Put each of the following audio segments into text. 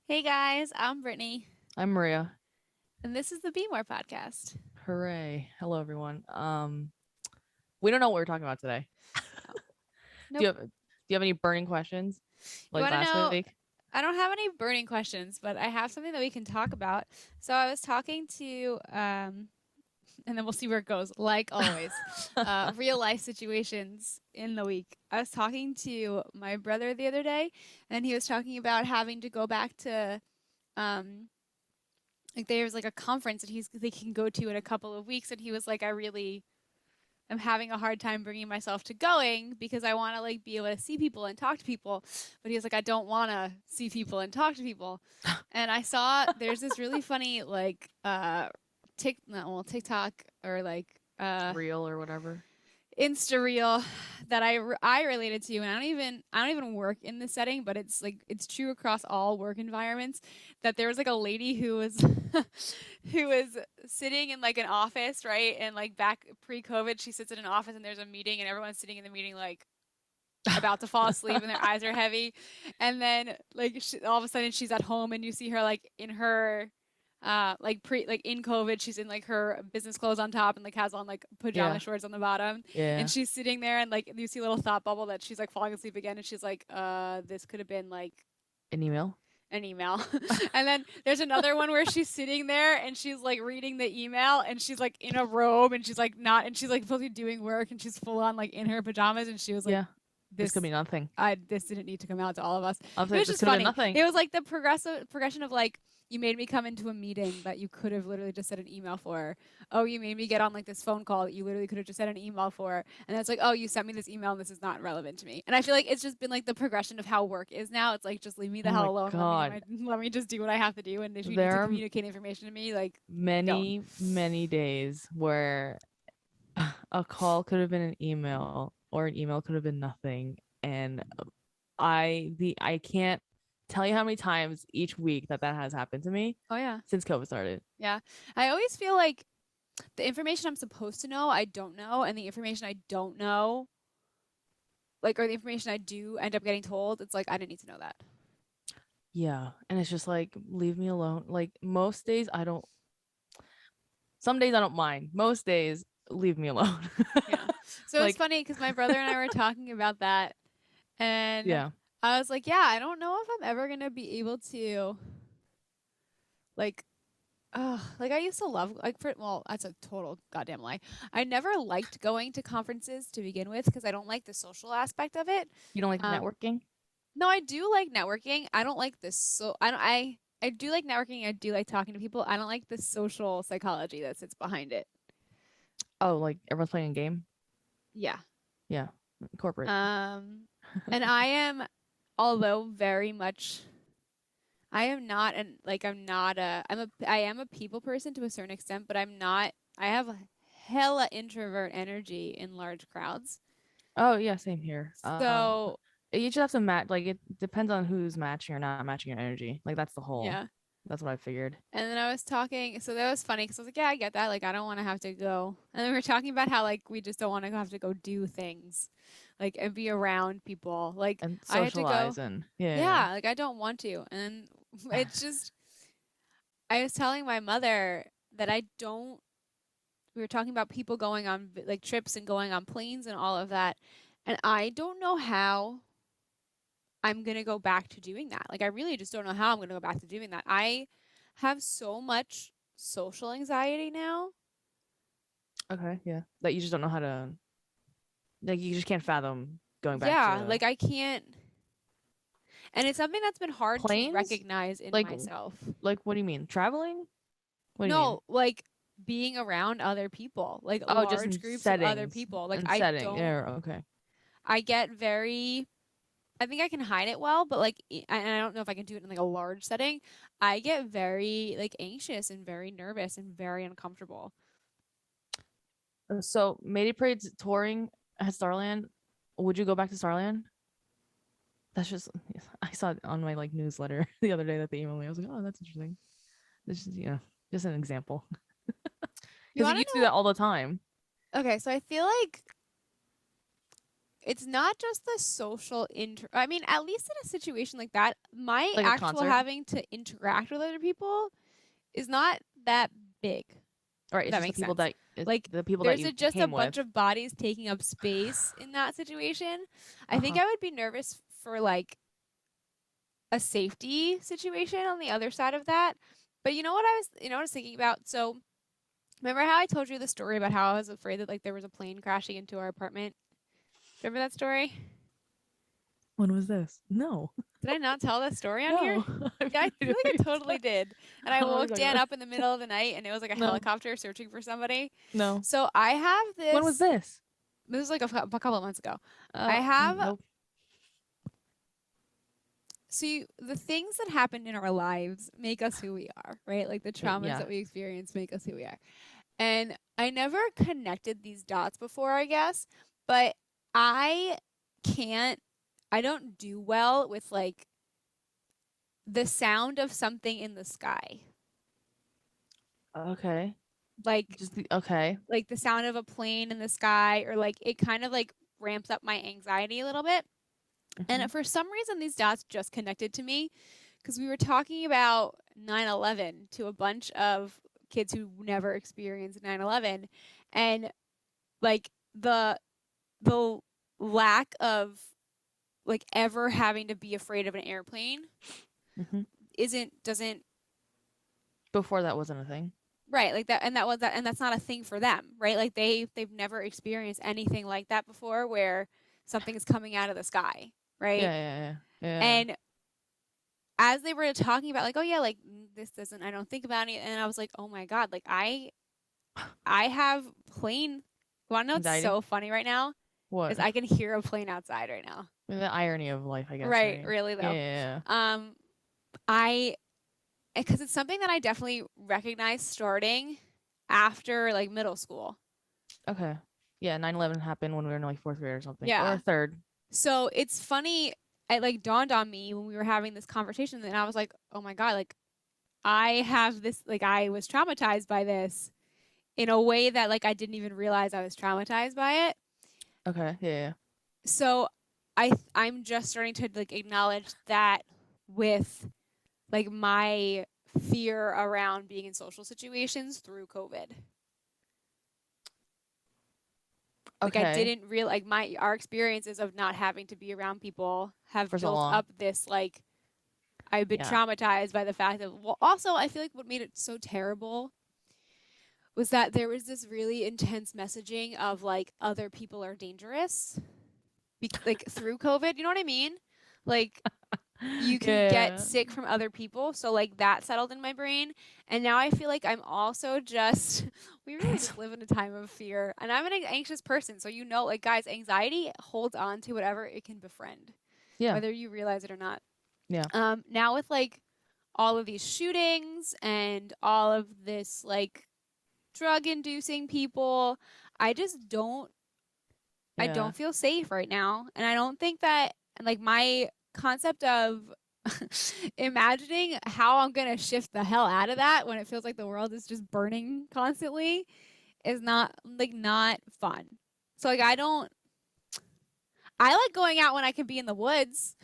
Hey guys, I'm Brittany, I'm Maria. and this is the Be More podcast. Hooray. Hello everyone. We don't know what we're talking about today. Oh, Do nope. you have any burning questions You like want to last know? week? I don't have any burning questions, but I have something that we can talk about. So I was talking to, and then we'll see where it goes, like always, real life situations in the week. I was talking to my brother the other day, and he was talking about having to go back to, um, like there's like a conference that they can go to in a couple of weeks, and he was like, I really am having a hard time bringing myself to going because I want to like be able to see people and talk to people, but he was like I don't want to see people and talk to people. And I saw there's this really funny like TikTok or like Real or whatever. Insta reel that I related to, and I don't even work in this setting, but it's like it's true across all work environments. That there was like a lady who was who was sitting in like an office, right? And like back pre-COVID, she sits in an office and there's a meeting, and everyone's sitting in the meeting like about to fall asleep and their eyes are heavy, and then like all of a sudden she's at home and you see her like in her like in COVID, she's in like her business clothes on top and like has on like pajama Yeah. shorts on the bottom. And Yeah. she's sitting there and like you see a little thought bubble that she's like falling asleep again and she's like, this could have been like An email? an email. And then there's another one where she's sitting there and she's like reading the email and she's like in a robe and she's like not and she's like supposed to be doing work and she's full on like in her pajamas and she was like Yeah. This could this be nothing. this didn't need to come out to all of us. I was It like, was this just could have been funny. nothing. It was like the progression of like you made me come into a meeting that you could have literally just said an email for. Oh, you made me get on like this phone call that you literally could have just said an email for. And it's like, oh, you sent me this email and this is not relevant to me. And I feel like it's just been like the progression of how work is now. It's like just leave me the Oh hell my alone. Let me do God. my let me just do what I have to do. And if you need There to are communicate information to me, like don't. many, many days where a call could have been an email or an email could have been nothing. And I can't tell you how many times each week that has happened to me Oh yeah. since COVID started. Yeah. I always feel like the information I'm supposed to know, I don't know, and the information I don't know, like, or the information I do end up getting told, it's like I didn't need to know that. Yeah. And it's just like, leave me alone. Like most days, some days I don't mind. Most days, leave me alone. Yeah. So it's Like, funny because my brother and I were talking about that, and yeah. I was like, yeah, I don't know if I'm ever gonna be able to, like, like I used to love, like, well, that's a total goddamn lie. I never liked going to conferences to begin with because I don't like the social aspect of it. You don't like Um, networking? no, I do like networking. I don't like this. So I don't. I do like networking. I do like talking to people. I don't like the social psychology that sits behind it. Oh, like everyone's playing a game? Yeah. Yeah. Corporate. Um, and I am, although very much, I am not an like I'm not a I am a people person to a certain extent, but I'm not. I have hella introvert energy in large crowds. Oh, yeah, same here. So You just have to match, like, it depends on who's matching or not matching your energy. Like, yeah. that's what I figured. And then I was talking, so that was funny because I was like, yeah, I get that. Like, I don't want to have to go. And then we were talking about how, like, we just don't want to have to go do things, like, and be around people. Like, And I had to go, socialize and yeah. yeah, like, I don't want to. And it's just, I was telling my mother that I don't, we were talking about people going on, like, trips and going on planes and all of that. And I don't know how I'm going to go back to doing that. Like, I really just don't know how I'm going to go back to doing that. I have so much social anxiety now. Okay, yeah. That you just don't know how to, like, you just can't fathom going back Yeah, to like I can't. And it's something that's been hard to planes? recognize in Like, myself. what do you mean? Traveling? What do you mean? No, like being around other people, like Oh, just large in groups of other settings. people. Like In I setting. don't, Yeah, okay. I get very, I think I can hide it well, but like, and I don't know if I can do it in like a large setting. I get very like anxious and very nervous and very uncomfortable. So Mayday Parade's touring at Starland. Would you go back to Starland? That's just I saw it on my like newsletter the other day that they emailed me. I was like, oh, that's interesting. This is just an example You because you want to used to do know? that all the time. Okay, so I feel like it's not just the social I mean, at least in a situation like that, my Like a actual concert, having to interact with other people is not that big. right? If It's that just makes sense. Like the people that there's you just a came with. bunch of bodies taking up space in that situation. I think Uh-huh. I would be nervous for like a safety situation on the other side of that. But you know what I was thinking about? So remember how I told you the story about how I was afraid that like there was a plane crashing into our apartment? Remember that story? When was this? No. Did I not tell that story on here? No. I have Yeah, no I idea feel what like I you're totally talking. did. And I I don't know what woke you're talking Dan about. up in the middle of the night and it was like a No. helicopter searching for somebody. No. So I have When was this this? this was like a couple of months ago. I have Nope. See, the things that happen in our lives make us who we are, right? Like the traumas Yeah. that we experience make us who we are. And I never connected these dots before, I guess, but I can't, I don't do well with like the sound of something in the sky. Okay. Like, Okay. like the sound of a plane in the sky, or like it kind of like ramps up my anxiety a little bit. Hmm. And for some reason, these dots just connected to me because we were talking about 9/11 to a bunch of kids who never experienced 9/11, and like the lack of like ever having to be afraid of an airplane Hmm. isn't doesn't Before that wasn't a thing. right, like that was that, and that's not a thing for them, right? Like they've never experienced anything like that before where something is coming out of the sky, right? Yeah, yeah, yeah. Yeah. And as they were talking about like, oh yeah, like this doesn't, I don't think about it, and I was like, oh my god, like I have plane. You want to know what's Anxiety. so funny right now? What? Is I can hear a plane outside right now. The irony of life, I guess, Right, right? really Yeah, though. yeah, I because it's something that I definitely recognize starting after like middle school. yeah. Okay. Yeah, 9/11 happened when we were in like fourth grade or something. Or Yeah. third. So it's funny. It like dawned on me when we were having this conversation, and I was like, oh my god, like I have this, like I was traumatized by this in a way that like I didn't even realize I was traumatized by it. Okay. Yeah, yeah. So I'm just starting to like acknowledge that with like my fear around being in social situations through COVID. Like I Okay. didn't real like my our experiences of not having to be around people have For so built long. up this like I've been Yeah. traumatized by the fact that, well, also I feel like what made it so terrible was that there was this really intense messaging of like other people are dangerous, like through COVID. You know what I mean? Like you can get Yeah. sick from other people. So like that settled in my brain. And now I feel like I'm also just we really just live in a time of fear. And I'm an anxious person. So you know, like guys, anxiety holds on to whatever it can befriend, Yeah. whether you realize it or not. Yeah. Now with like all of these shootings and all of this like drug inducing people, I just don't I Yeah. don't feel safe right now. And I don't think that like my concept of imagining how I'm going to shift the hell out of that when it feels like the world is just burning constantly is not fun. So like I like going out when I can be in the woods.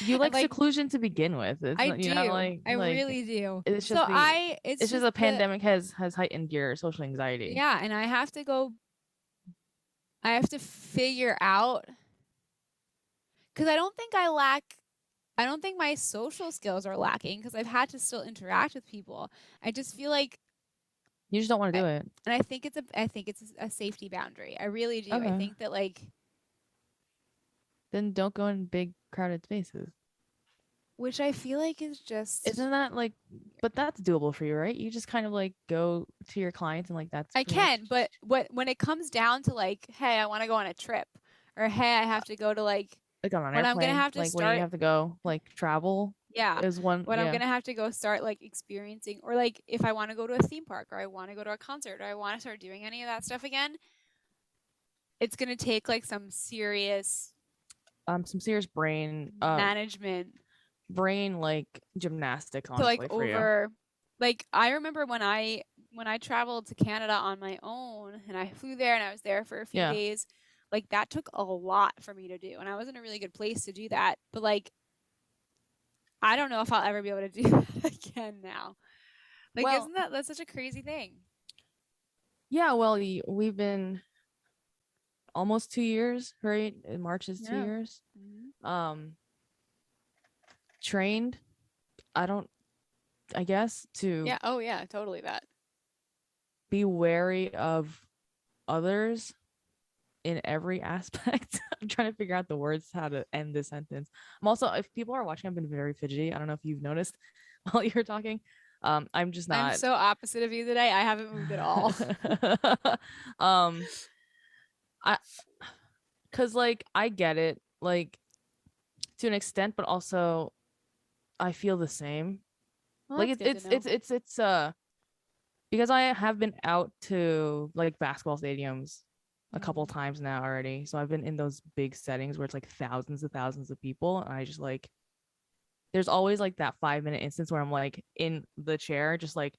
You And like like seclusion to begin with. It's I not, you're not do. I like really do. it's So just the it's it's just just the the pandemic has heightened your social anxiety. yeah, and I have to figure out cuz I don't think my social skills are lacking because I've had to still interact with people. I just feel like You just don't want to I, do it. and I think it's a safety boundary. I really do. I Okay. think that like Then don't go in big crowded spaces. which I feel like is just Isn't that like but that's doable for you, right? You just kind of like go to your clients and like that's I pretty much can, but when it comes down to like, hey, I want to go on a trip, or hey, I have to go to like like on an when I'm gonna airplane, have to like when you start, have to go like travel yeah, is one, when I'm yeah. gonna have to go start like experiencing, or like if I want to go to a theme park, or I want to go to a concert, or I want to start doing any of that stuff again, it's gonna take like Some serious management brain like gymnastics to like honestly for you. over like I remember when I traveled to Canada on my own and I flew there and I was there for a few Yeah. days. Like that took a lot for me to do, and I was in a really good place to do that. But like I don't know if I'll ever be able to do that again now. Like Well, isn't that's such a crazy thing? yeah, well, we've been almost 2 years, right? In March is two Yeah. years. Mhm. Um, trained, I don't, I guess, to Yeah. Oh yeah, totally that. be wary of others in every aspect. I'm trying to figure out the words how to end this sentence. I'm also, if people are watching, I've been very fidgety. I don't know if you've noticed while you're talking. I'm just I'm not. so opposite of you today. I haven't moved at all. um, I, cause like I get it, like to an extent, but also I feel the same. Well, Like that's good to know. it's because I have been out to like basketball stadiums a couple Mhm. times now already. So I've been in those big settings where it's like thousands of people. And I just like, there's always like that 5 minute instance where I'm like in the chair, just like,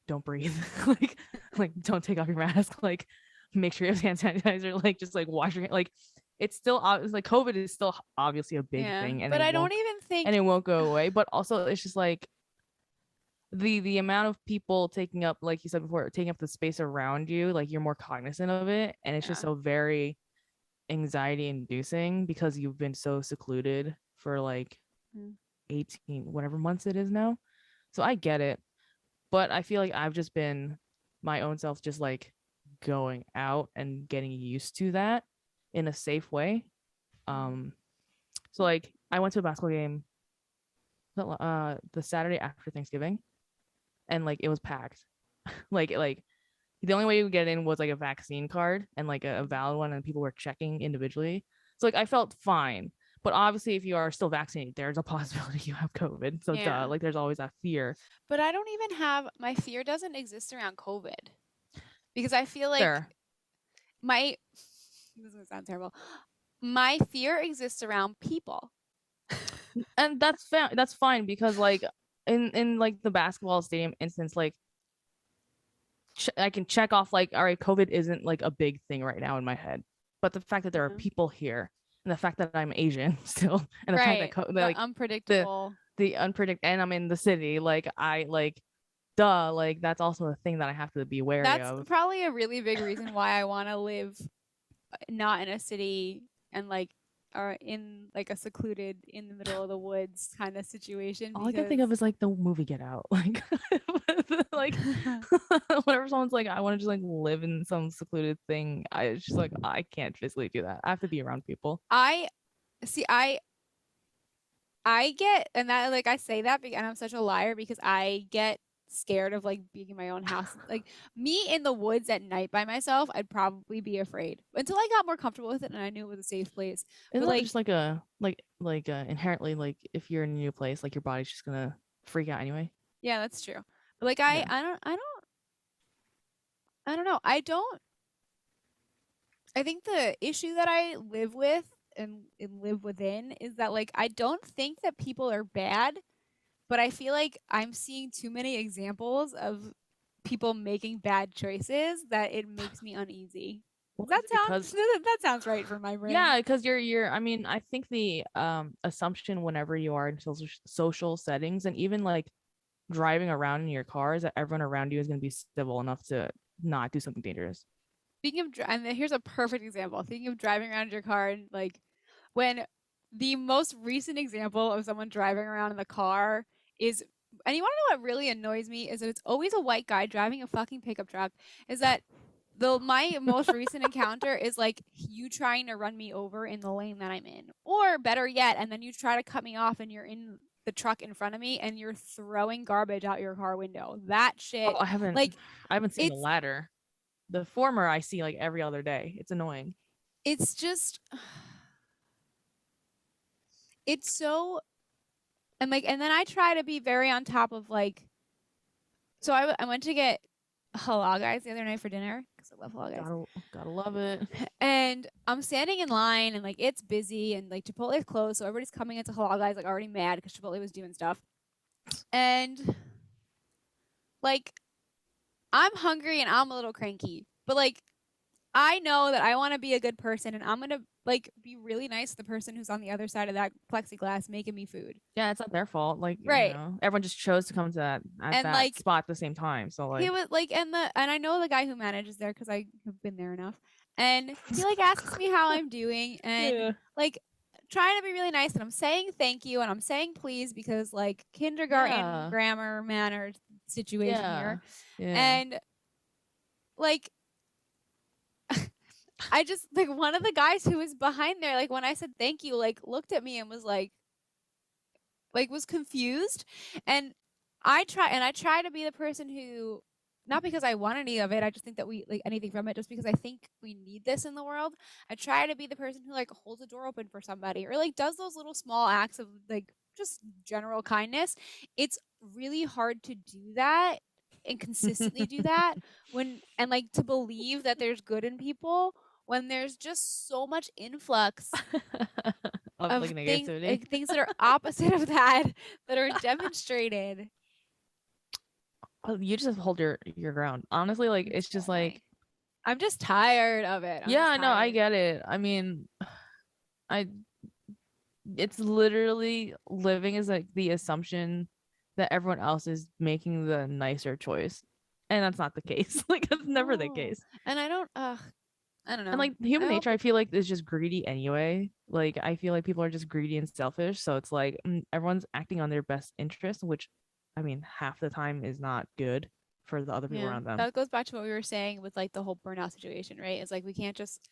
don't breathe. like, like, don't take off your mask. Like, make sure you have hand sanitizer. Like, just like wash your hand. Like, it's still, it's like COVID is still obviously a big Yeah, thing but I don't even and think. it won't go away. But also, it's just like, the amount of people taking up, like you said before, taking up the space around you, like you're more cognizant of it, and it's just Yeah. so very anxiety inducing because you've been so secluded for like Mm. 18 whatever months it is now. So I get it, but I feel like I've just been my own self, just like going out and getting used to that in a safe way. Mm. um so like I went to a basketball game the Saturday after Thanksgiving, and like it was packed. like the only way you would get in was like a vaccine card and like a valid one, and people were checking individually. So like I felt fine. But obviously, if you are still vaccinated, there's a possibility you have COVID. So duh, Yeah. like there's always that fear. But I don't even have my fear doesn't exist around COVID because I feel like There. my this is gonna sound terrible. My fear exists around people. And that's fine because like in like the basketball stadium instance, like I can check off like, all right, COVID isn't like a big thing right now in my head. But the fact that there are Yeah. people here, and the fact that I'm Asian still, and the fact that Right. The like the unpredictable. unpredictable, and I'm in the city, like I like duh, like that's also a thing that I have to be wary That's of. probably a really big reason why I want to live not in a city and like or in like a secluded in the middle of the woods kind of situation All I can think because of is like the movie Get Out. Like like whenever someone's like, I want to just like live in some secluded thing, it's just like I can't physically do that. I have to be around people. I see I get and that like I say that and I'm such a liar because I get scared of like being in my own house. Like me in the woods at night by myself, I'd probably be afraid until I got more comfortable with it and I knew it was a safe place. Isn't But that like just like a inherently, like if you're in a new place, like your body's just gonna freak out anyway? yeah, that's true. But like Yeah. I don't know. I think the issue that I live with and live within is that like I don't think that people are bad, but I feel like I'm seeing too many examples of people making bad choices that it makes me uneasy. Well, Does that is it sound because that sounds right for my brain? yeah, because you're I mean, I think the assumption whenever you are in social settings, and even like driving around in your car, is that everyone around you is going to be civil enough to not do something dangerous. Speaking of, and here's a perfect example. Thinking of driving around your car and like when the most recent example of someone driving around in the car is, and you want to know what really annoys me is that it's always a white guy driving a fucking pickup truck. Is that the my most recent encounter is like you trying to run me over in the lane that I'm in, or better yet, and then you try to cut me off and you're in the truck in front of me and you're throwing garbage out your car window. That Oh, shit, I haven't like I haven't seen the it's latter. The former I see like every other day. It's annoying. it's just it's so and like and then I try to be very on top of like so I went to get halal guys the other night for dinner because I love halal guys. Gotta love it. And I'm standing in line and like it's busy and like Chipotle is closed, so everybody's coming into halal guys like already mad because Chipotle was doing stuff. And like I'm hungry and I'm a little cranky, but like I know that I want to be a good person, and I'm gonna like be really nice to the person who's on the other side of that plexiglass making me food. Yeah, it's not their fault. Like, Right. everyone just chose to come to that at And that like spot at the same time. So he like, was like, and I know the guy who manages there because I have been there enough. And he like asks me how I'm doing, and yeah, like trying to be really nice, and I'm saying thank you and I'm saying please because like kindergarten yeah, grammar manner situation yeah, here. yeah. And like I just like one of the guys who was behind there, like when I said thank you, like looked at me and was like was confused. And I try to be the person who, not because I want any of it, I just think that we like anything from it, just because I think we need this in the world. I try to be the person who like holds a door open for somebody or like does those little small acts of like just general kindness. It's really hard to do that and consistently do that when, and like to believe that there's good in people when there's just so much influx Of of like negativity. things that are opposite of that that are demonstrated. Oh, you just have to hold your ground. Honestly, like I'm it's just like, trying. I'm just tired of it. I'm just yeah, no, I tired. get it. I mean, I it's literally living is like the assumption that everyone else is making the nicer choice. And that's not the case. Like that's never the No. case. And I don't And know. like human I hope nature, I feel like is just greedy anyway. Like I feel like people are just greedy and selfish. So it's like everyone's acting on their best interest, which I mean, half the time is not good for the other people yeah. around them. That goes back to what we were saying with like the whole burnout situation, right? It's like we can't just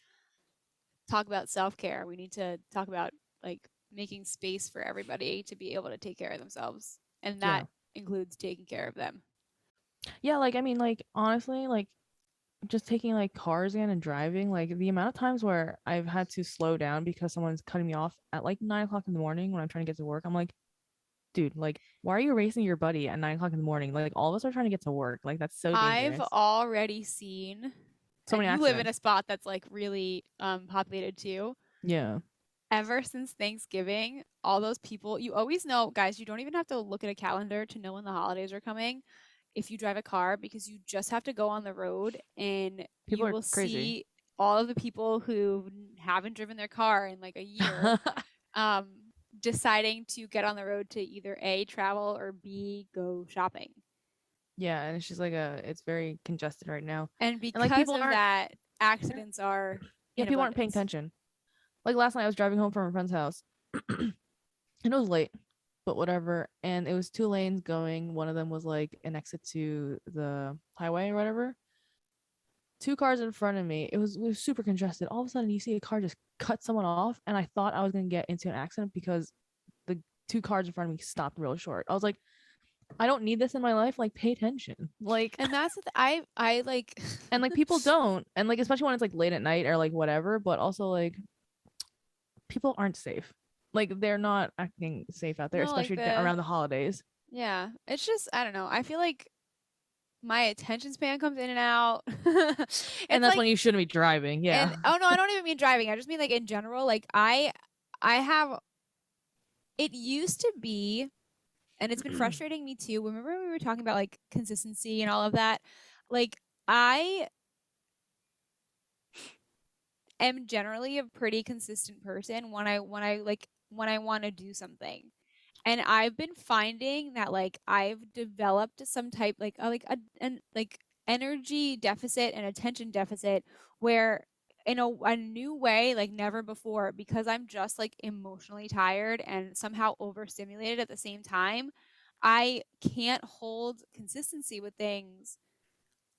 talk about self-care. We need to talk about like making space for everybody to be able to take care of themselves. And that Yeah. includes taking care of them. Yeah, like I mean, like honestly, like just taking like cars in and driving, like the amount of times where I've had to slow down because someone's cutting me off at like 9 o'clock in the morning when I'm trying to get to work. I'm like, dude, like, why are you racing your buddy at 9 o'clock in the morning? Like, all of us are trying to get to work. Like, that's so I've dangerous. already seen, So and many you live in a accidents. spot that's like really populated too. Yeah. Ever since Thanksgiving, all those people, you always know, guys, you don't even have to look at a calendar to know when the holidays are coming if you drive a car because you just have to go on the road and People you are will crazy. see all of the people who haven't driven their car in like a year um deciding to get on the road to either A, travel, or B, go shopping. Yeah, and it's just like it's very congested right now. And And like because people of aren't that, accidents are yeah, in people aren't paying abundance. attention. Like last night I was driving home from a friend's house and it was late, but whatever. And it was two lanes going. One of them was like an exit to the highway or whatever. Two cars in front of me. It was super congested. All of a sudden you see a car just cut someone off and I thought I was gonna get into an accident because the two cars in front of me stopped real short. I was like, I don't need this in my life. Like, pay attention. Like, And that's I like and like people don't, and like especially when it's like late at night or like whatever. But also like people aren't safe. Like they're not acting safe out there, no, like especially the around the holidays. yeah, it's just I don't know. I feel like my attention span comes in and out. And It's that's like, when you shouldn't be driving. Yeah. and oh no, I don't even mean driving. I just mean like in general. Like I have. It used to be, and it's been frustrating me too. Remember when we were talking about like consistency and all of that? Like I am generally a pretty consistent person when I want to do something. And I've been finding that like I've developed some type like a and like energy deficit and attention deficit where in a new way like never before because I'm just like emotionally tired and somehow overstimulated at the same time. I can't hold consistency with things.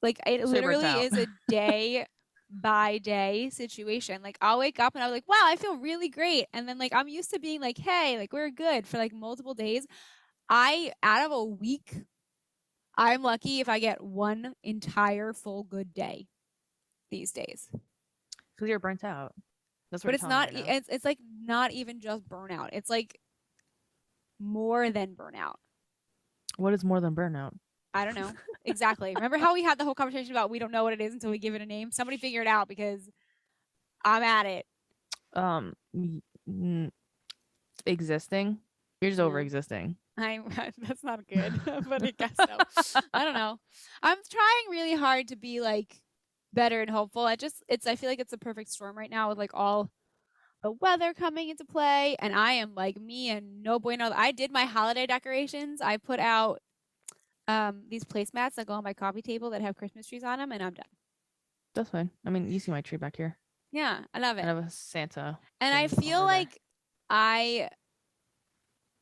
Like it So you're burnt literally out. is a day by day situation. Like I'll wake up and I'm like, wow, I feel really great. And then like I'm used to being like, hey, like we're good for like multiple days. I out of a week, I'm lucky if I get one entire full good day these days. Because you're burnt out. That's what But you're it's telling me not right now. it's like not even just burnout. It's like more than burnout. What is more than burnout? I don't know. Exactly. Remember how we had the whole conversation about we don't know what it is until we give it a name? Somebody figure it out because I'm at it. Um, existing. You're just over Yeah. existing. I that's not good, but I guess so. I don't know. I'm trying really hard to be like better and hopeful. I feel like it's a perfect storm right now with like all the weather coming into play, and I am like me and no bueno. I did my holiday decorations. I put out these placemats that go on my coffee table that have Christmas trees on them, and I'm done. That's fine. I mean, you see my tree back here. Yeah, I love I it. have a Santa And I thing feel over there. like I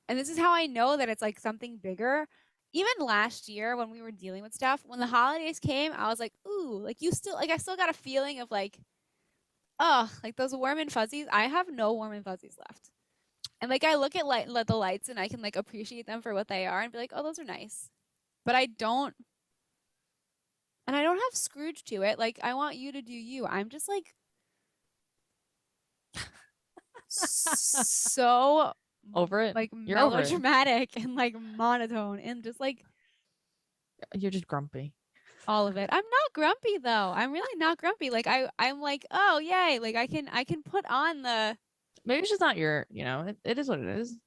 and this is how I know that it's like something bigger. Even last year when we were dealing with stuff, when the holidays came, I was like, ooh, like you still like I still got a feeling of like, oh, like those warm and fuzzies. I have no warm and fuzzies left. And like I look at the lights and I can like appreciate them for what they are and be like, oh, those are nice. But I don't and I don't have Scrooge to it. Like I want you to do you. I'm just like so Over it? like You're over it. melodramatic and like monotone and just like You're just grumpy. all of it. I'm not grumpy though. I'm really not grumpy. Like I'm like, oh yay. Like I can put on the Maybe it's just not your, it is what it is.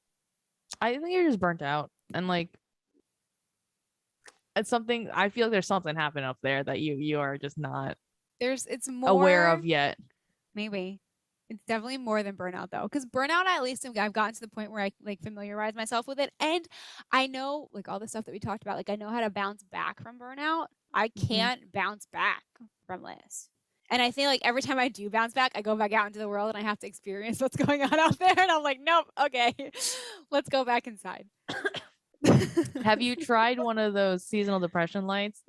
I think you're just burnt out. And like it's something I feel like there's something happening up there that you are just not it's aware more of yet. maybe. It's definitely more than burnout though. Because burnout at least I've gotten to the point where I like familiarize myself with it. And I know like all the stuff that we talked about, like I know how to bounce back from burnout. I Mhm. can't bounce back from this. And I think like every time I do bounce back, I go back out into the world and I have to experience what's going on out there. And I'm like, nope, okay, let's go back inside. Have you tried one of those seasonal depression lights?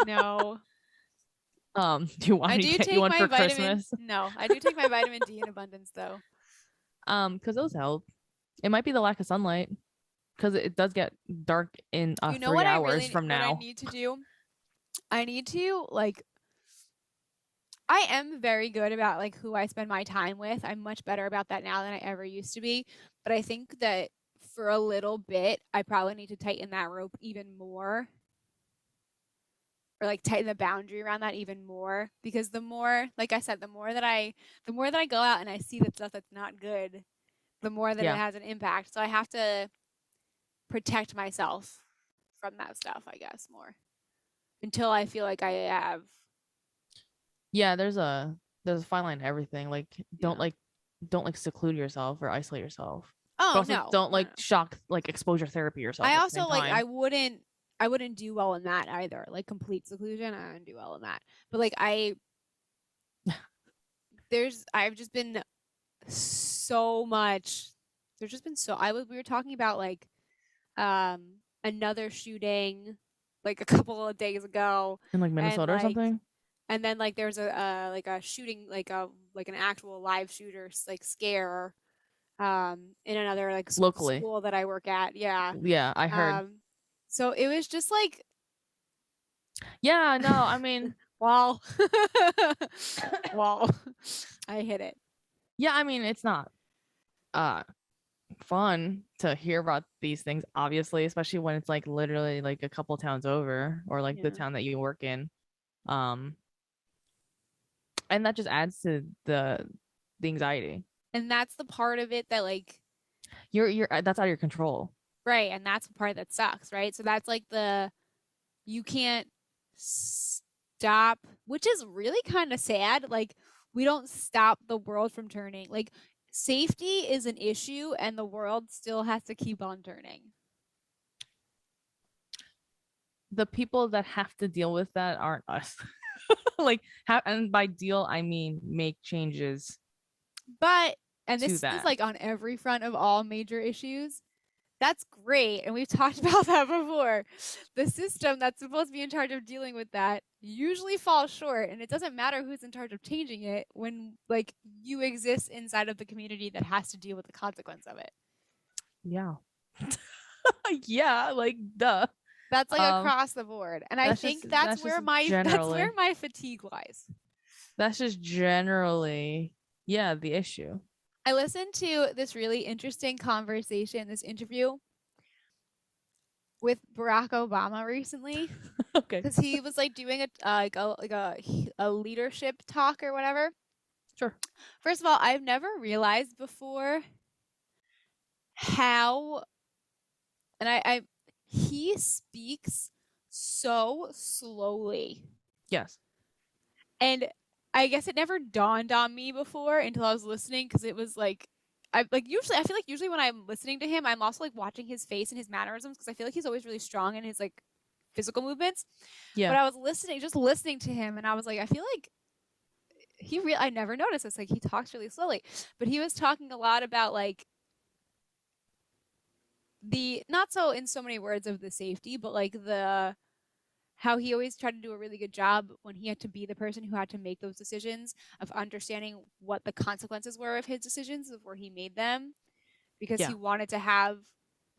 No. Do you want I me to do get you take one my for vitamin. Christmas? No, I do take my vitamin D in abundance though. Because those help. It might be the lack of sunlight because it does get dark in You know 3 hours from what I now. need to do? I need to like I am very good about like who I spend my time with. I'm much better about that now than I ever used to be. But I think that for a little bit, I probably need to tighten that rope even more. Or like tighten the boundary around that even more. Because the more, like I said, the more that I go out and I see the stuff that's not good, the more that it Yeah. has an impact. So I have to protect myself from that stuff, I guess, more. Until I feel like I have Yeah, there's a fine line to everything. Like don't yeah. like don't like seclude yourself or isolate yourself. But Oh also no. don't No, like no. shock like exposure therapy yourself I at the same also like time. I wouldn't do well in that either. Like complete seclusion, I wouldn't do well in that. But like I've just been so much there's just been so I was we were talking about like another shooting like a couple of days ago In like and Minnesota or like something. and then like there's a like a shooting like an actual live shooter like scare in another like Locally. school that I work at. Yeah. Yeah, I heard. Um so it was just like Yeah, no, I mean, well well I hit it. yeah, I mean it's not uh fun to hear about these things, obviously, especially when it's like literally like a couple towns over or like the Yeah. town that you work in. Um, and that just adds to the anxiety. And that's the part of it that like You're that's out of your control. right, and that's the part that sucks, right? So that's like the you can't stop, which is really kind of sad. Like we don't stop the world from turning. Like safety is an issue and the world still has to keep on turning. The people that have to deal with that aren't us. Like, and by deal, I mean make changes But and to this is that. like on every front of all major issues. That's great. And we've talked about that before. The system that's supposed to be in charge of dealing with that usually falls short. And it doesn't matter who's in charge of changing it when, like, you exist inside of the community that has to deal with the consequence of it. Yeah. Yeah, like duh. That's like Um, across the board. And I that's think just that's just that's where generally my fatigue lies. that's just generally yeah, the issue. I listened to this really interesting conversation, this interview with Barack Obama recently. Okay. Because he was like doing a leadership talk or whatever. Sure. First of all, I've never realized before how, and I he speaks so slowly, Yes. And I guess it never dawned on me before until I was listening, because it was like I feel like usually when I'm listening to him, I'm also like watching his face and his mannerisms, because I feel like he's always really strong in his like physical movements. But Yeah. I was listening to him, and I was like, I feel like I never noticed this. Like, he talks really slowly, but he was talking a lot about like the, not so in so many words of the safety, but like the, how he always tried to do a really good job when he had to be the person who had to make those decisions, of understanding what the consequences were of his decisions before he made them, because Yeah. he wanted to have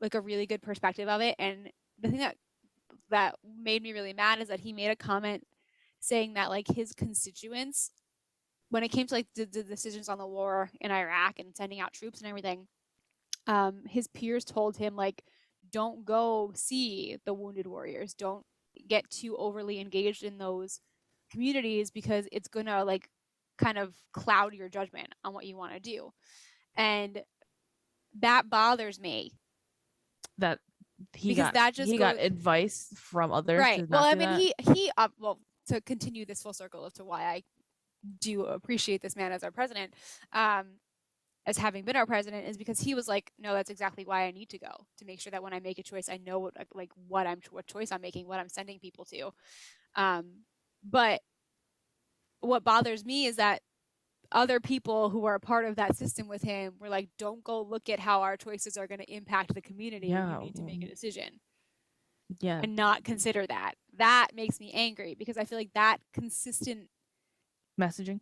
like a really good perspective of it. And the thing that made me really mad is that he made a comment saying that like his constituents, when it came to like the decisions on the war in Iraq and sending out troops and everything, his peers told him like, don't go see the wounded warriors, don't get too overly engaged in those communities, because it's gonna like kind of cloud your judgment on what you want to do. And that bothers me, That because that just he got goes advice from others right. to Well, not I do mean, that. he well, to continue this full circle of to why I do appreciate this man as our president, um, as having been our president, is because he was like, no, that's exactly why I need to go, to make sure that when I make a choice, I know what like what choice I'm making, what I'm sending people to. But what bothers me is that other people who are a part of that system with him were like, don't go look at how our choices are going to impact the community. You Yeah. need to make a decision Yeah. and not consider that. That makes me angry, because I feel like that consistent, Messaging.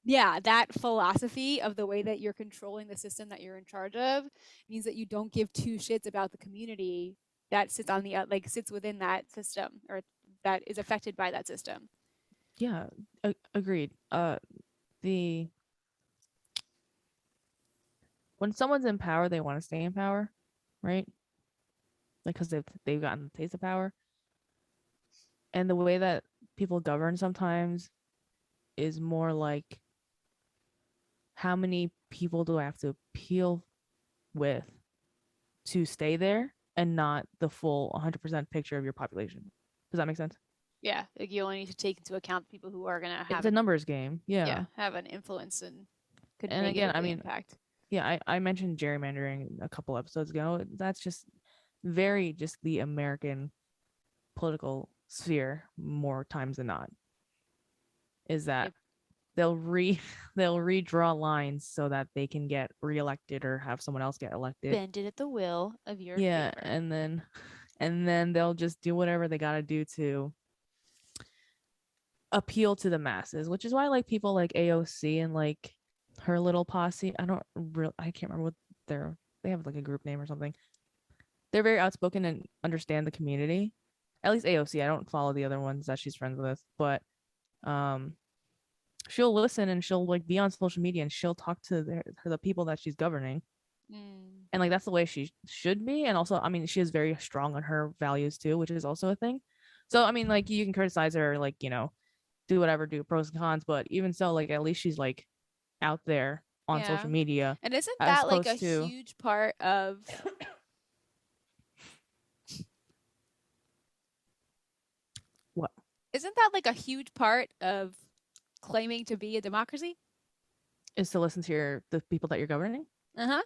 yeah, that philosophy of the way that you're controlling the system that you're in charge of means that you don't give two shits about the community that sits on the like sits within that system, or that is affected by that system. Yeah. Agreed. The when someone's in power, they want to stay in power, right? Like because they've gotten the taste of power, and the way that people govern sometimes is more like, how many people do I have to appeal with to stay there, and not the full 100% picture of your population. Does that make sense? Yeah, like you only need to take into account the people who are gonna It's have a an, numbers game. yeah, Yeah. have an influence and could And again, I negatively mean, impact. yeah, I mentioned gerrymandering a couple episodes ago. That's just very just the American political sphere more times than not. Is that Yep. they'll re they'll redraw lines so that they can get reelected or have someone else get elected. Bend it at the will of your Yeah, favor. and then they'll just do whatever they gotta do to appeal to the masses, which is why like people like AOC and like her little posse. I can't remember what they have like a group name or something. They're very outspoken and understand the community. At least AOC. I don't follow the other ones that she's friends with, but um she'll listen and she'll like be on social media and she'll talk to the people that she's governing. Mm. And like that's the way she should be. And also, I mean, she is very strong on her values too, which is also a thing. So I mean, like you can criticize her, like, do whatever, do pros and cons, but even so, like at least she's like out there on Yeah. social media And isn't as that like a opposed to huge part of, what isn't that like a huge part of claiming to be a democracy? is to listen to the people that you're governing. Uh-huh.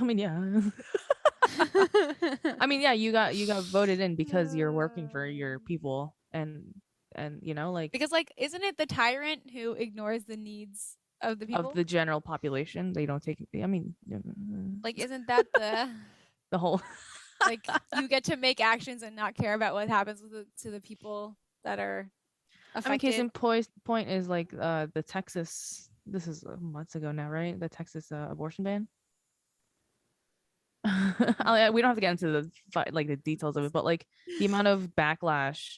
I mean, yeah. I mean, yeah, you got voted in because you're working for your people, and like Because like, isn't it the tyrant who ignores the needs of the of people? the general population. They don't take. I mean, Like, isn't that the, the whole. like, you get to make actions and not care about what happens with to the people that are I mean, case affected? in point is like the Texas. This is months ago now, right? The Texas abortion ban. We don't have to get into the details of it, but like the amount of backlash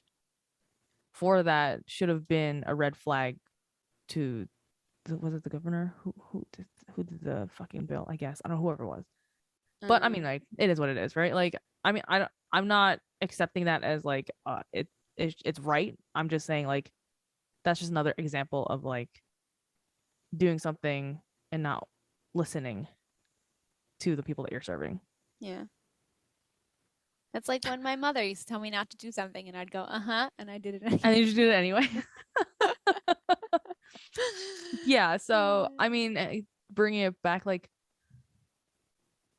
for that should have been a red flag to was it the governor who did the fucking bill? I guess I don't know, whoever it was. But I mean, like, it is what it is, right? Like, I mean, I'm not accepting that as like it's right. I'm just saying like that's just another example of like doing something and not listening to the people that you're serving. Yeah. That's like when my mother used to tell me not to do something and I'd go, uh-huh, and I did it And anyway. you just do it anyway. Yeah, so I mean, bringing it back, like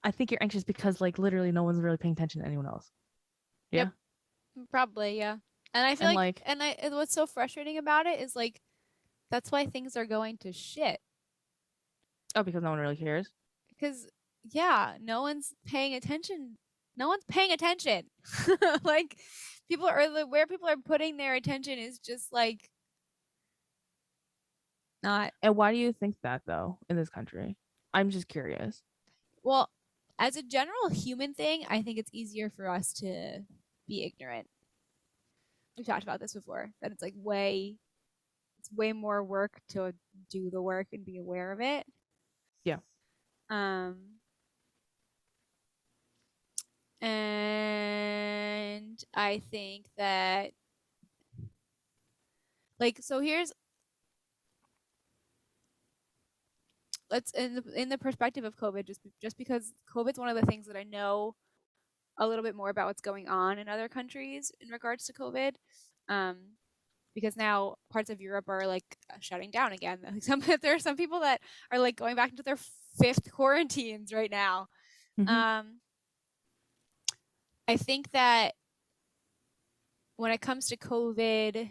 I think you're anxious because like literally no one's really paying attention to anyone else. Yep, Yeah. probably, yeah. And I feel And like, like, and what's so frustrating about it is like that's why things are going to shit. oh, because no one really cares. Because yeah, no one's paying attention. No one's paying attention. Like people are where people are putting their attention is just like not And why do you think that though in this country? I'm just curious. well, as a general human thing, I think it's easier for us to be ignorant. We've talked about this before, that it's way more work to do the work and be aware of it. Yeah. Um and I think that like so here's let's in the perspective of COVID, just because COVID's one of the things that I know a little bit more about what's going on in other countries in regards to COVID. Um, because now parts of Europe are like shutting down again. There are some people that are like going back into their fifth quarantines right now. Mm-hmm. I think that when it comes to COVID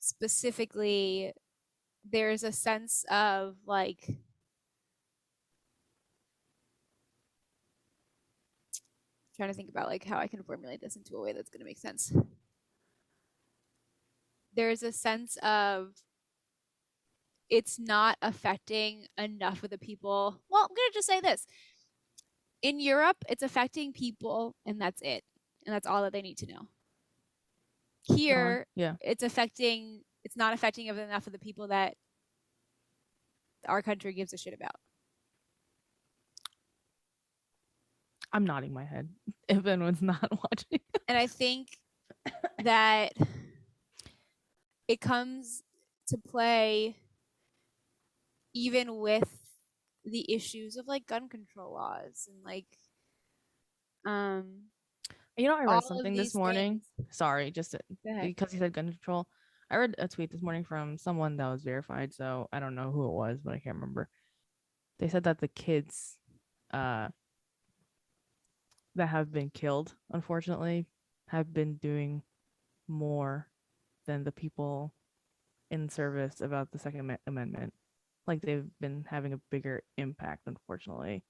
specifically, there's a sense of like trying to think about like how I can formulate this into a way that's going to make sense. There's a sense of it's not affecting enough of the people. Well, I'm going to just say this. In Europe, it's affecting people and that's it. And that's all that they need to know. Go on. Here, Yeah. it's not affecting enough of the people that our country gives a shit about. I'm nodding my head if anyone's not watching. And I think that it comes to play even with the issues of like gun control laws and like You know, I read all of something this these morning. things. Sorry, just Go ahead. because you said gun control. I read a tweet this morning from someone that was verified, so I don't know who it was, but I can't remember. They said that the kids uh that have been killed, unfortunately, have been doing more than the people in service about the Second Amendment. Like they've been having a bigger impact, unfortunately,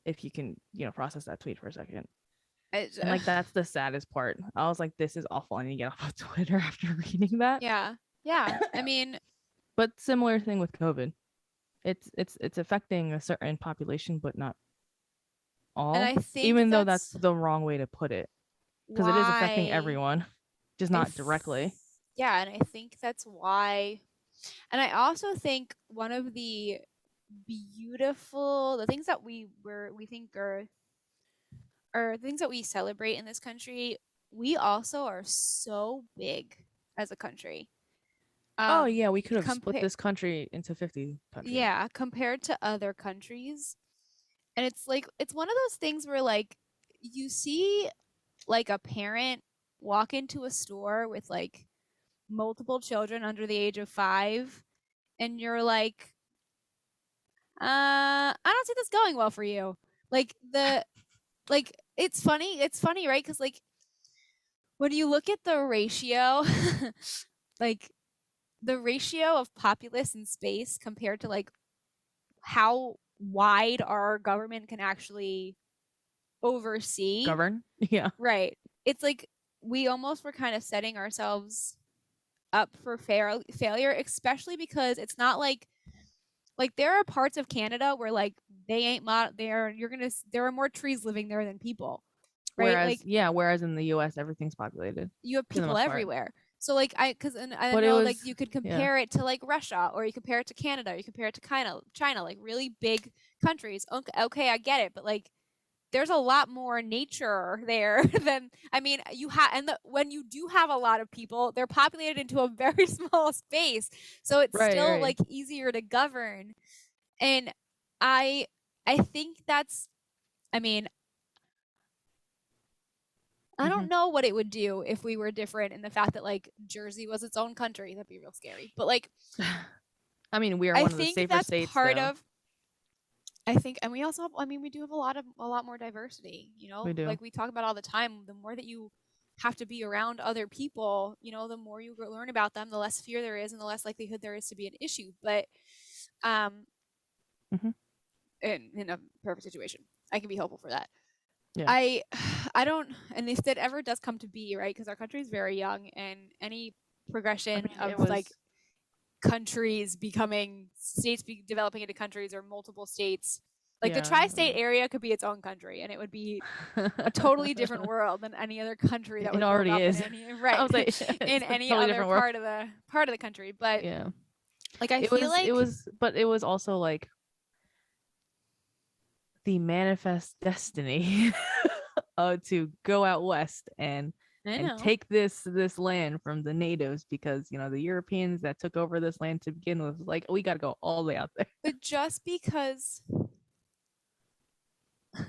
if you can, process that tweet for a second. And like that's the saddest part. I was like, this is awful. I need to get off of Twitter after reading that. Yeah. Yeah. I mean, But similar thing with COVID. It's affecting a certain population, but not and all. I think Even though that's that's the wrong way to put it, because it is affecting why everyone, just I not directly. yeah, and I think that's why and I also think one of the the things that we think are things that we celebrate in this country, we also are so big as a country. Oh yeah, we could have split Compare this country into 50 countries. yeah, compared to other countries. And it's like it's one of those things where like you see like a parent walk into a store with like multiple children under the age of 5 and you're like I don't see this going well for you. Like the like it's funny, right? Cuz like when you look at the ratio like the ratio of populace in space compared to like how wide our government can actually oversee. Govern. Yeah. Right. It's like we almost were kind of setting ourselves up for failure, especially because it's not like there are parts of Canada where like they ain't there. There are more trees living there than people, right? Whereas, Like yeah, whereas in the US everything's populated you have for the people most part. everywhere. So like because and I But it know like was, you could yeah. compare it to like Russia or you compare it to Canada, or you compare it to China, like really big countries. Okay, I get it, but like there's a lot more nature there than I mean you have when you do have a lot of people they're populated into a very small space so it's Right, still right. like easier to govern and I I think that's I mean I Mm-hmm. don't know what it would do if we were different in the fact that like Jersey was its own country. That'd be real scary. But like I mean, we are I one of the think safer that's states, part though. of. I think, and we also have, I mean, we do have a lot more diversity. You know, We do. like we talk about all the time. The more that you have to be around other people, you know, the more you learn about them, the less fear there is, and the less likelihood there is to be an issue. But, um, Hmm. in a perfect situation, I can be hopeful for that. Yeah. I, I don't, and if that ever does come to be, right, because our country is very young, and any I progression mean, it of like was. countries becoming states developing into countries or multiple states, like the Yeah. tri-state area could be its own country and it would be a totally different world than any other country that It would build already up in is. any I right was like, in it's a any totally other different world. part of the country. But Yeah. like I feel It like was, but it was also like the manifest destiny to go out west I and know, take this land from the natives because the Europeans that took over this land to begin with was like, we got to go all the way out there. but just because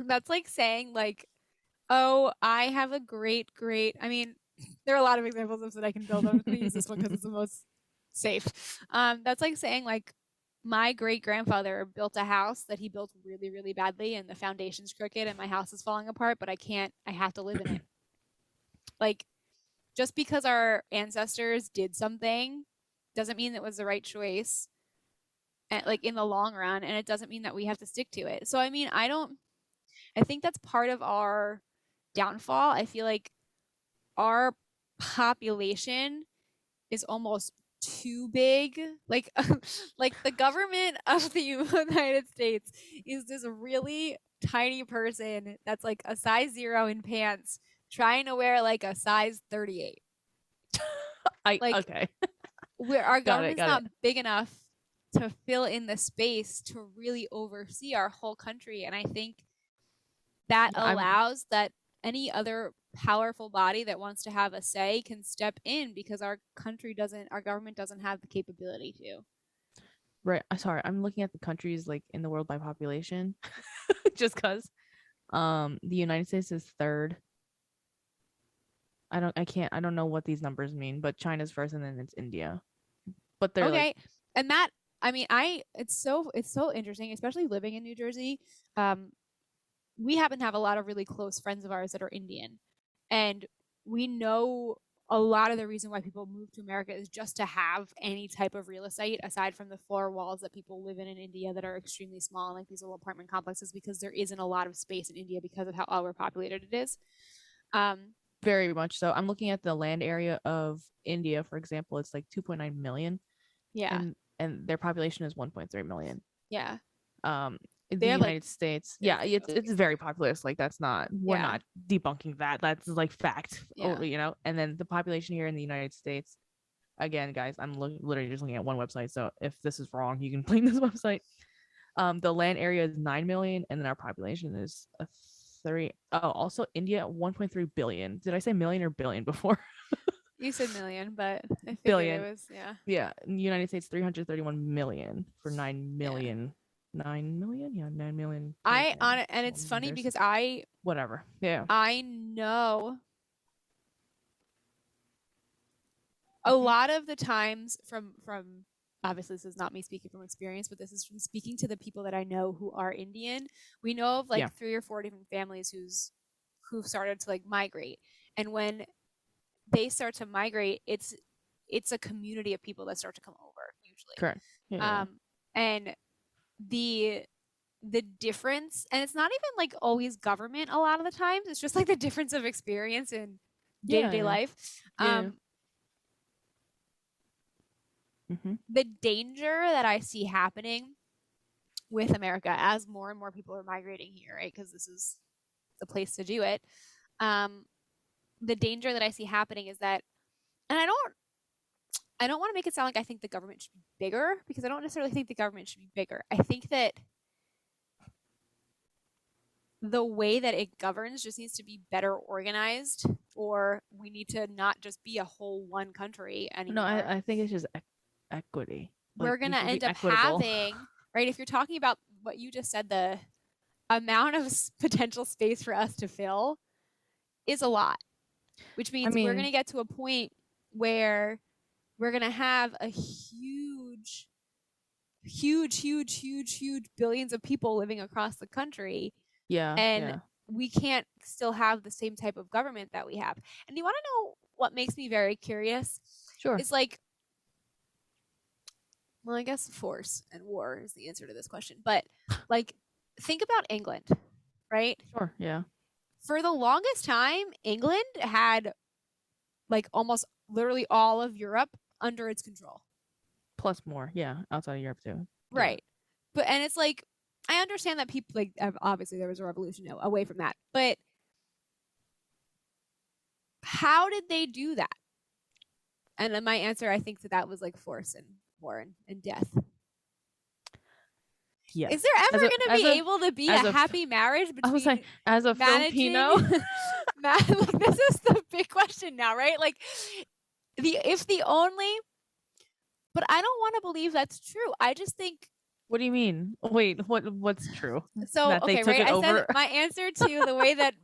that's like saying like, oh, I have a great, I mean, there are a lot of examples of that I can build. I'm just going to use this one because it's the most safe. That's like saying like my great grandfather built a house that he built really, really badly, and the foundation's crooked, and my house is falling apart, but I can't. I have to live in it. Like just because our ancestors did something doesn't mean it was the right choice, and like in the long run, and it doesn't mean that we have to stick to it. So I mean, I don't. I think that's part of our downfall. I feel like our population is almost too big. Like like the government of the United States is this really tiny person that's like a size 0 in pants trying to wear like a size 38. I Like okay. where our Got it, government's got not it. big enough to fill in the space to really oversee our whole country, and I think that Yeah, I'm allows that any other powerful body that wants to have a say can step in because our government doesn't have the capability to. right. I'm sorry. I'm looking at the countries like in the world by population just cuz the United States is third. I don't know what these numbers mean, but China's first and then it's India. But they're like, Okay. And that, I mean, it's so interesting, especially living in New Jersey. Um, we happen to have a lot of really close friends of ours that are Indian. And we know a lot of the reason why people move to America is just to have any type of real estate aside from the four walls that people live in India that are extremely small, like these little apartment complexes, because there isn't a lot of space in India because of how overpopulated it is. Um, very much so. I'm looking at the land area of India, for example. It's like 2.9 million, yeah, and their population is 1.3 million. yeah. In They the have like United States, there's yeah, the most it's space. very populous. Like we're Yeah, not debunking that. That's like fact, yeah. And then the population here in the United States, again, guys, I'm literally just looking at one website. So if this is wrong, you can blame this website. The land area is 9 million, and then our population is a three. Oh, also India 1.3 billion. Did I say million or billion before? You said million, but I figured it Billion. was yeah, Yeah, in the United States 331 million for 9 yeah. million. 9 million? Yeah, 9 million I on kilograms. it, and it's funny Kilometers. because Whatever. Yeah. I know a Hmm. lot of the times from obviously this is not me speaking from experience, but this is from speaking to the people that I know who are Indian. We know of Yeah. like 3 or 4 different families who've started to like migrate, and when they start to migrate, it's a community of people that start to come over usually. Correct. Yeah. Um, and the the difference, and it's not even like always government a lot of the times, it's just like the difference of experience in Yeah. day-to-day Yeah. life. Yeah. Hmm. The danger that I see happening with America as more and more people are migrating here, right? Because this is the place to do it. Um, the danger that I see happening is that, and I don't want to make it sound like I think the government should be bigger because I don't necessarily think the government should be bigger. I think that the way that it governs just needs to be better organized, or we need to not just be a whole one country No, anymore. I think it's just equity. Like We're going we to should be end up equitable. having, right? If you're talking about what you just said, the amount of potential space for us to fill is a lot, which I means we're going mean, to get to a point where we're going to have a huge huge billions of people living across the country, Yeah. and Yeah. we can't still have the same type of government that we have. And you want to know what makes me very curious? Sure. Is like, well, I guess force and war is the answer to this question. But like, think about England, right? Sure. Yeah. For the longest time, England had like almost literally all of Europe under its control. Plus more. Yeah. Outside of Europe too. Right. But, and it's like, I understand that people, like, obviously there was a revolution away from that. But how did they do that? And then my answer, I think that was like force and war and death. Yeah. Is there ever going to be able to be a happy marriage between? I was like, as a Filipino, like, this is the big question now, right? Like, if the only, but I don't want to believe that's true. I just think. What do you mean? Wait, what's true? So that okay, they took right? it I over? said my answer to the way that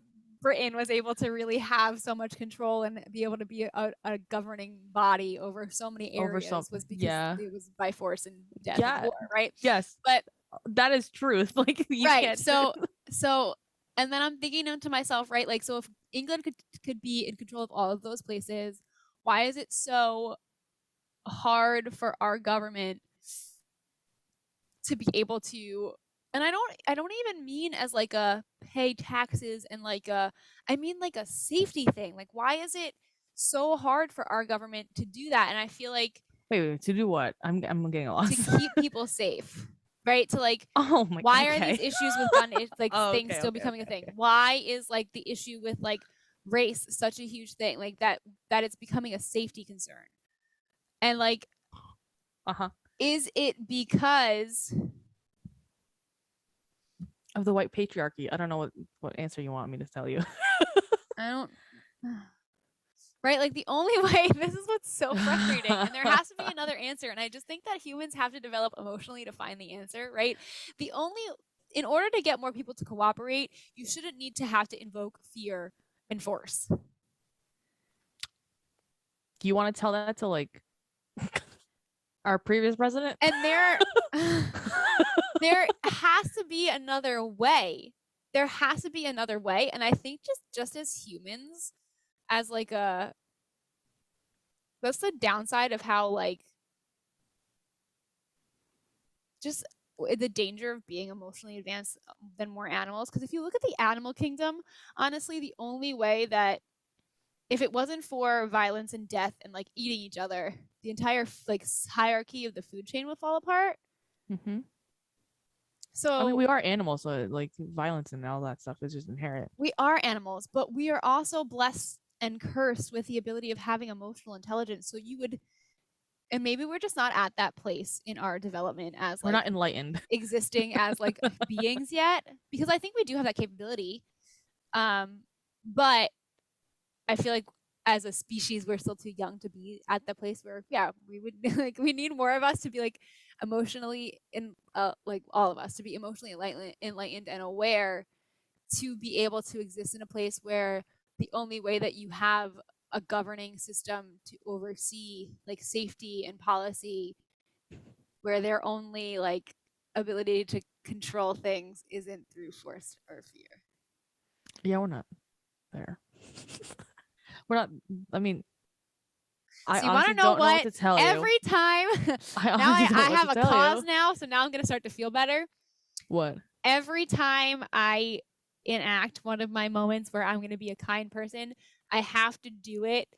Britain was able to really have so much control and be able to be a governing body over so many areas was because it was by force and death and war, right? Yes, but that is truth. Like, you right. Can't So, and then I'm thinking to myself, right? Like, so if England could be in control of all of those places, why is it so hard for our government to be able to? And I don't even mean as like a pay taxes and like I mean like a safety thing. Like, why is it so hard for our government to do that? And I feel like wait, to do what? I'm getting lost. To keep people safe, right? To like, why are these issues with gun things still becoming a thing? Why is like the issue with like race such a huge thing? Like that it's becoming a safety concern. And like, is it because of the white patriarchy? I don't know what answer you want me to tell you. I don't. Right? Like, the only way, this is what's so frustrating, and there has to be another answer, and I just think that humans have to develop emotionally to find the answer, right? In order to get more people to cooperate, you shouldn't need to have to invoke fear and force. Do you want to tell that to like our previous president? And there has to be another way. There has to be another way, and I think just as humans, as like that's the downside of how like just the danger of being emotionally advanced than more animals. Because if you look at the animal kingdom, honestly, the only way that, if it wasn't for violence and death and like eating each other, the entire like hierarchy of the food chain would fall apart. So I mean, we are animals, so like violence and all that stuff is just inherent. We are animals, but we are also blessed and cursed with the ability of having emotional intelligence. So you would, and maybe we're just not at that place in our development as we're not enlightened, existing as like beings yet, because I think we do have that capability. But I feel like as a species, we're still too young to be at the place where, we would like, we need more of us to be like emotionally like all of us to be emotionally enlightened and aware, to be able to exist in a place where the only way that you have a governing system to oversee like safety and policy, where their only like ability to control things isn't through force or fear. Yeah, we're not there. We're not. I mean, so you want to know what to tell every time? I have a cause now, so now I'm gonna start to feel better. What? Every time I enact one of my moments where I'm going to be a kind person, I have to do it,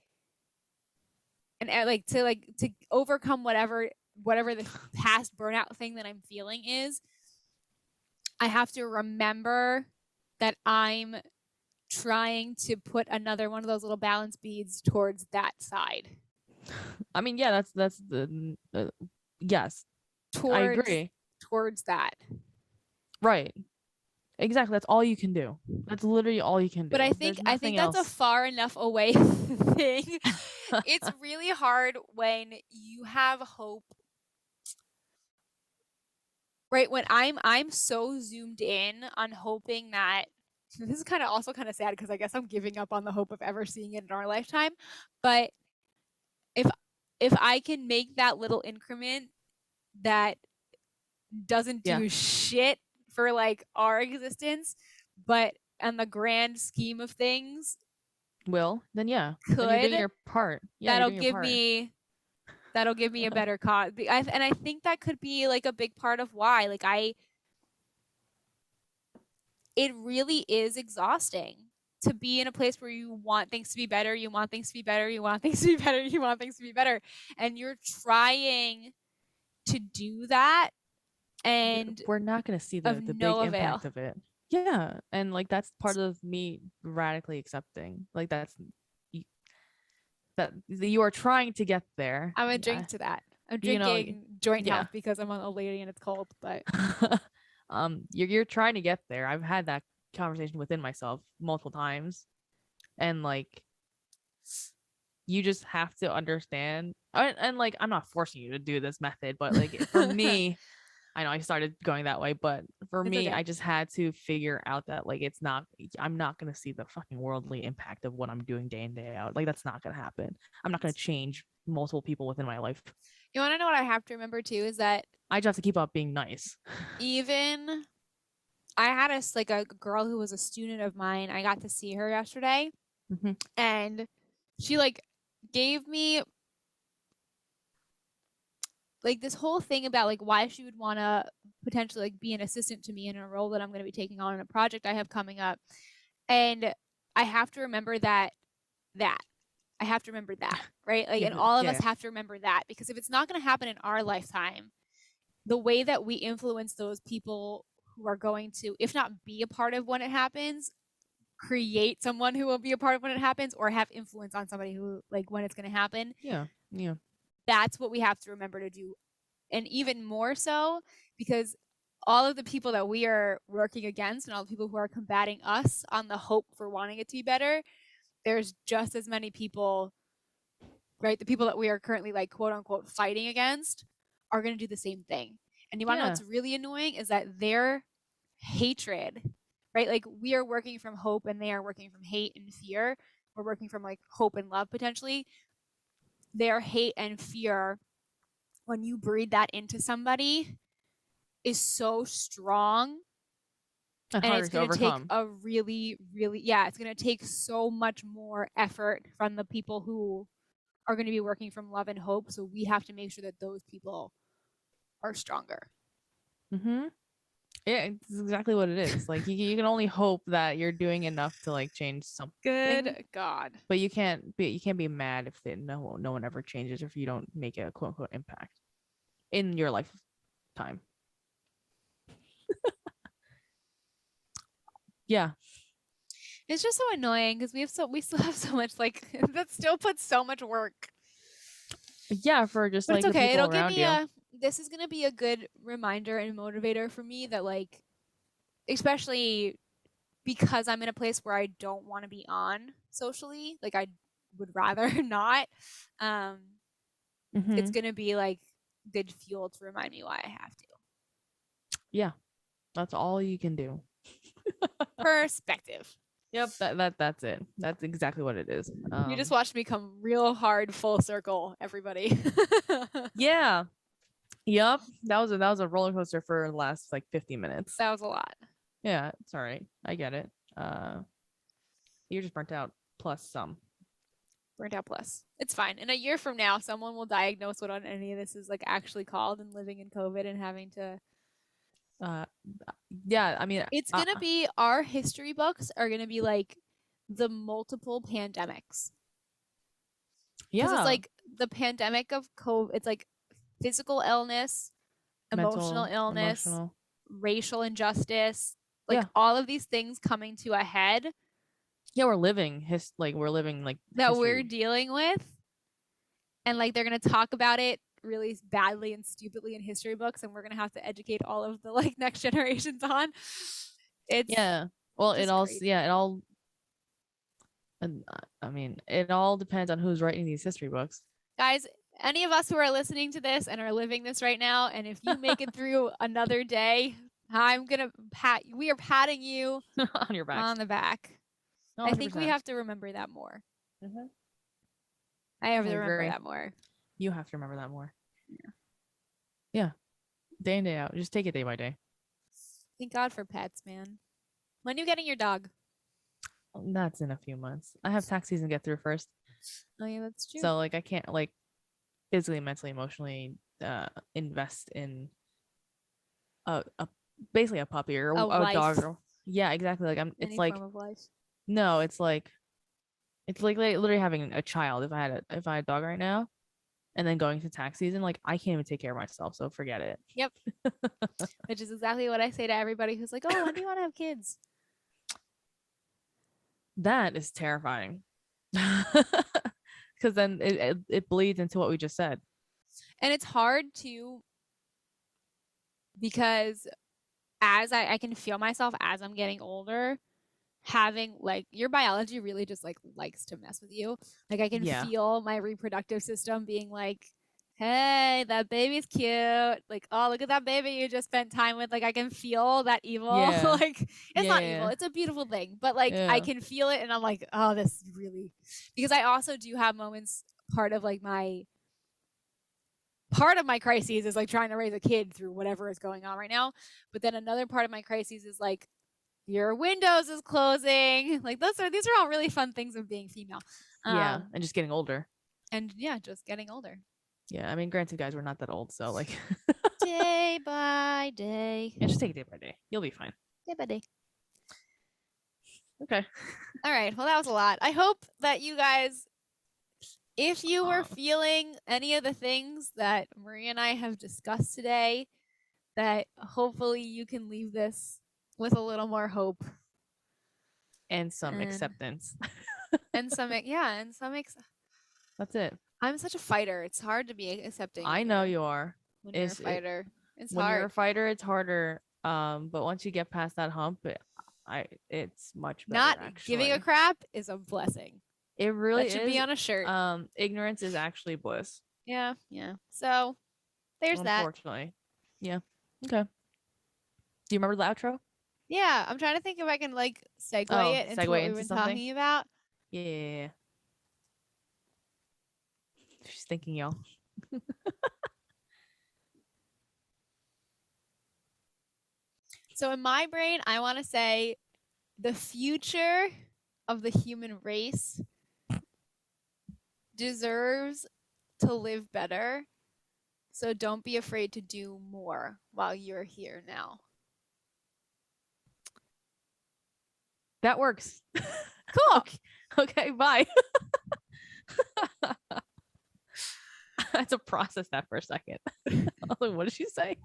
and to overcome whatever the past burnout thing that I'm feeling is. I have to remember that I'm trying to put another one of those little balance beads towards that side. I mean, yeah, that's the yes. I agree. Towards that. Right. Exactly. That's all you can do. That's literally all you can do. But I think that's a far enough away thing. It's really hard when you have hope. Right, when I'm so zoomed in on hoping that, this is kind of sad because I guess I'm giving up on the hope of ever seeing it in our lifetime. But if I can make that little increment that doesn't Yeah. do shit for like our existence, but on the grand scheme of things Will, then yeah. Then you're doing could, your part. Yeah, you're that'll doing your give part. me that'll give me a better cause. And I think that could be like a big part of why. Like it really is exhausting to be in a place where you want things to be better, you want things to be better, you want things to be better, you want things to be better. And you're trying to do that and We're not going to see of the no big avail. impact of it. Yeah, and like that's part of me radically accepting. Like that's that you are trying to get there. I'm gonna Yeah, drink to that. I'm you know, drinking joint yeah. health because I'm a lady and it's cold, but You're trying to get there. I've had that conversation within myself multiple times, and like you just have to understand. And like I'm not forcing you to do this method, but like for me, I know I started going that way, but for it's me, okay. I just had to figure out that like it's not, I'm not gonna see the fucking worldly impact of what I'm doing day in, day out. Like that's not gonna happen. I'm not gonna change multiple people within my life. You want to know what I have to remember too is that I just have to keep up being nice. even I had like a girl who was a student of mine. I got to see her yesterday, Mm-hmm. and she like gave me like this whole thing about like why she would want to potentially like be an assistant to me in a role that I'm going to be taking on in a project I have coming up. And I have to remember that I have to remember that, right? Like, Yeah, and all of us yeah, have to remember that because if it's not going to happen in our lifetime, the way that we influence those people who are going to, if not be a part of when it happens, create someone who will be a part of when it happens or have influence on somebody who, like, when it's going to happen. yeah, yeah. That's what we have to remember to do. And even more so because all of the people that we are working against and all the people who are combating us on the hope for wanting it to be better, there's just as many people, right? The people that we are currently like quote unquote fighting against are going to do the same thing. And you want to know Yeah. what's really annoying is that their hatred, right? Like we are working from hope and they are working from hate and fear. We're working from like hope and love potentially. Their hate and fear, when you breed that into somebody, is so strong. And And harder it's to going to take overcome. a really, really, yeah, it's going to take so much more effort from the people who are going to be working from love and hope. So we have to make sure that those people are stronger. Mm-hmm. Yeah, it's exactly what it is. Like you can only hope that you're doing enough to like change something, Good God. but you can't be mad if no one ever changes or if you don't make a quote unquote impact in your lifetime. Yeah. It's just so annoying because we still have so much like that still puts so much work. Yeah, for just But like it's the okay. people It'll give around me you. this is gonna be a good reminder and motivator for me that like especially because I'm in a place where I don't want to be on socially, like I would rather not. Um it's Mm-hmm. gonna be like good fuel to remind me why I have to. Yeah, that's all you can do. Perspective. Yep, that's it. That's exactly what it is. You just watched me come real hard full circle, everybody. Yeah. Yep. That was a roller coaster for the last like 50 minutes. That was a lot. Yeah, it's all right. I get it. You're just burnt out plus some. Burnt out plus. It's fine. In a year from now, someone will diagnose what any of this is like actually called and living in COVID and having to. Uh, yeah, I mean, It's gonna be our history books are gonna be like the multiple pandemics because it's yeah, like the pandemic of COVID. It's like physical illness, emotional mental, illness, emotional. racial injustice, like Yeah, all of these things coming to a head yeah, we're living like that we're history. dealing with. And like they're going to talk about it really badly and stupidly in history books and we're going to have to educate all of the like next generations on. It's Yeah. Well, it just all crazy. yeah, it all and I mean, it all depends on who's writing these history books. Guys, any of us who are listening to this and are living this right now, and if you make it through another day, I'm going to we are patting you On your backs. on the back. I think we 100%. have to remember that more. Mm-hmm. I have I to remember agree. that more. You have to remember that more. Yeah. Day in, day out. Just take it day by day. Thank God for pets, man. When are you getting your dog? That's in a few months. I have tax season to get through first. Oh yeah, that's true. So like I can't like physically, mentally, emotionally invest in a basically a puppy or A a dog life, or yeah, exactly. Like I'm it's any like form of life. no, it's like literally having a child if I had a dog right now and then going to tax season, like I can't even take care of myself, so forget it. Yep. Which is exactly what I say to everybody who's like, "Oh, when do you want to have kids?" That is terrifying. Because then it bleeds into what we just said. And it's hard to because as I can feel myself as I'm getting older, having like your biology really just like likes to mess with you. Like I can Yeah. feel my reproductive system being like, hey, that baby's cute. Like, oh, look at that baby you just spent time with. Like I can feel that evil. Yeah. Like it's not evil, Yeah. it's a beautiful thing. But like I Yeah. can feel it and I'm like, oh, this is really because I also do have moments part of like my part of my crises is like trying to raise a kid through whatever is going on right now. But then another part of my crises is like your windows is closing. Like these are all really fun things of being female. Yeah. And just getting older. And yeah, just getting older. Yeah. I mean, granted, guys, we're not that old, so like Day by day. yeah, just take it day by day. You'll be fine. Day by day. Okay. All right. Well, that was a lot. I hope that you guys, if you were Um, feeling any of the things that Marie and I have discussed today, that hopefully you can leave this with a little more hope and some and acceptance. and some yeah and some That's it. I'm such a fighter. It's hard to be accepting I know you are. when you're a It's it, fighter. It's when you're a hard. fighter, it's harder. But once you get past that hump, it's much better Not giving a actually. crap is a blessing. It really That should be is. on a shirt. Ignorance is actually bliss. Yeah, yeah. So there's that. Unfortunately. Yeah. Okay. Do you remember the outro? Yeah, I'm trying to think if I can like segue Oh, it into what segue we've into been something? talking about. Yeah. She's thinking, y'all. So in my brain, I want to say the future of the human race deserves to live better. So don't be afraid to do more while you're here now. That works. Cool. Okay, bye. I had to process that for a second. I was like, what did she say?